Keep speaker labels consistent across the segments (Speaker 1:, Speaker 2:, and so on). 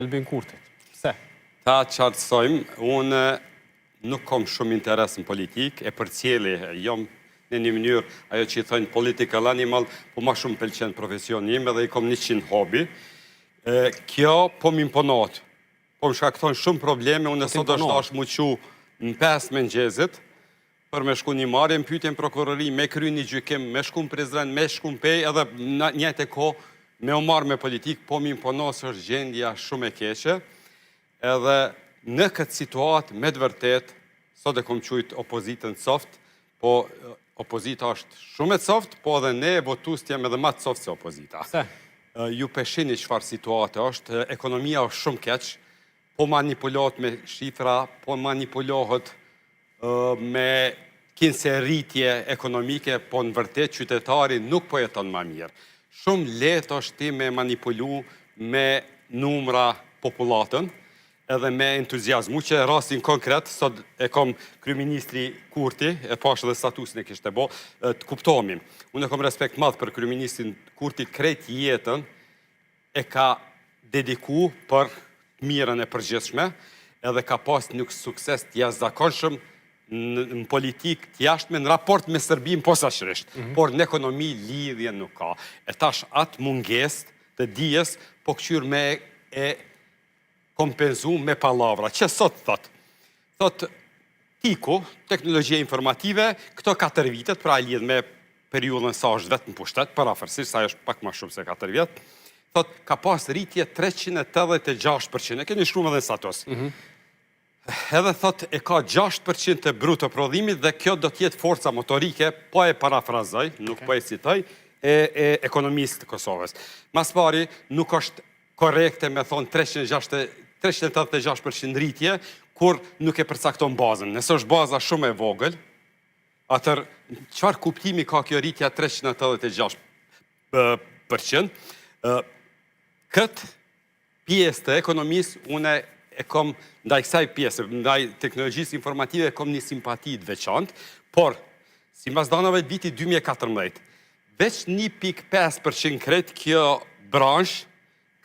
Speaker 1: Albin Kurtit. Pse?
Speaker 2: Ta qartësojmë, unë nuk kom shumë interes në politikë, e për cjeli, jom në një mënyrë, ajo që i thënë political animal, po ma shumë pëlqen profesion njime dhe i kom 100 hobi. Kjo po m'imponot, po më shkakton shumë probleme, unë e sot është ashtë muqu në 5 mëngjezit, për me shku një marrje, më pyetjen prokurori, me kry një gjykim, me shku në Prizren, me shku në Pej, edhe njëjtë e ko, me u marrë me politikë, po m'imponot së është gjendja shumë e keqe, edhe në këtë situatë, me dëvërtet, sot e kom qujtë opozitën soft, po opozita është shumë e soft, po edhe ne votus t'jem edhe ma të soft se opozita.
Speaker 1: Se?
Speaker 2: Ju peshini qëfar situatë është, ekonomia është shumë keq, po manipulohet me shifra, po manipulohet me kinse rritje ekonomike, po në vërtet qytetari nuk po jeton ma mirë. Shumë letë është ti me manipulu me numra populatën, edhe me entuziazmu, që rastin konkret, sot e kom kryeministri Kurti, e pashë dhe statusin e kishte bo, të kuptohemi. Unë e kom respekt madhë për kryeministrin Kurti, krejt jetën e ka dediku për mirën e përgjithshme, edhe ka pas një sukses të jashtëzakonshëm në politikë të jashtme, në raport me Serbin posaçërisht, por në ekonomi lidhje nuk ka. E tash atë munges të dijes, po këqyr me e kompenzu me palavra. Që sot thot? Thot, TIKU, teknologjia informative, këto 4 vitet, pra lidh me periudhën sa është vetë në pushtet, parafërsisht, sa është pak ma shumë se 4 vjet, thot, ka pas rritje 386%, e keni shkruar edhe në status. Edhe thot, e ka 6% të bruto prodhimit dhe kjo do tjetë forca motorike, po e parafrazoj, nuk po e citoj, e ekonomistë të Kosovës. Mas pari, nuk është korekte me thonë 386% rritje, kur nuk e përcakton bazën. Nëse është baza shumë e vogël, atër, qëfar kuptimi ka kjo rritja 386%? Këtë pjesë të ekonomisë, une e kom, ndaj kësaj pjesë, ndaj teknologjisë informative, e kom një simpati të veçantë, por, si mbas danave të viti 2014, veç 1.5% kretë kjo branshë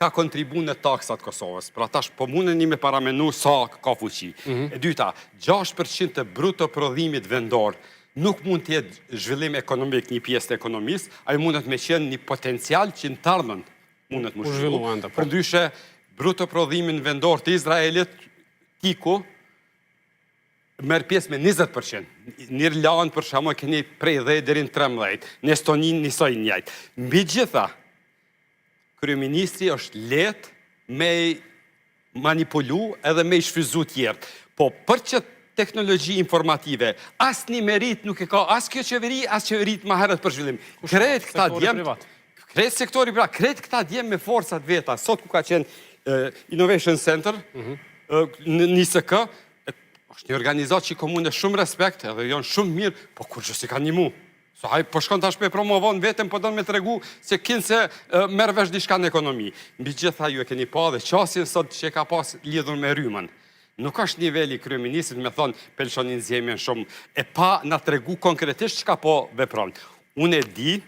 Speaker 2: ka kontribu në taksat Kosovës. Pra tash po mundeni me paramenu sa ka fuqi. E dyta, 6% të bruto prodhimit vendor nuk mund të jetë zhvillim ekonomik një pjesë të ekonomisë, a i mundet me qenë një potencial që në tardhën mundet më zhvillu. Për ndyshe, bruto prodhimin vendor të Izraelit, TIKU, merë pjesë me 20%. Një Irlandë, për shamo, keni prej 10 deri në 13. Në Estoni njësoj njajtë. Mbi gjitha, kryeministri është letë me manipulu edhe me i shfryzu tjertë. Po për që teknologji informative, asë një merit nuk e ka, asë kjo qeveri, asë qeverit ma herët për zhvillim. Kretë këta djemë, kretë sektori privat, kretë këta djemë me forcat veta. Sot ku ka qenë Innovation Center, në NISK, është një organizat që i komune shumë respekt, edhe janë shumë mirë, po kur që si ka një mu. So, haj, po shkon tash me promovon vetëm, po do me të regu se kinë se merë vesh dishka në ekonomi. Mbi gjitha ju e keni pa dhe qasin sot që ka pas lidhur me rymën. Nuk është nivelli kryeministrit me thonë pelshonin zjemen shumë, e pa nga të regu konkretisht që ka po vepron. Unë e di,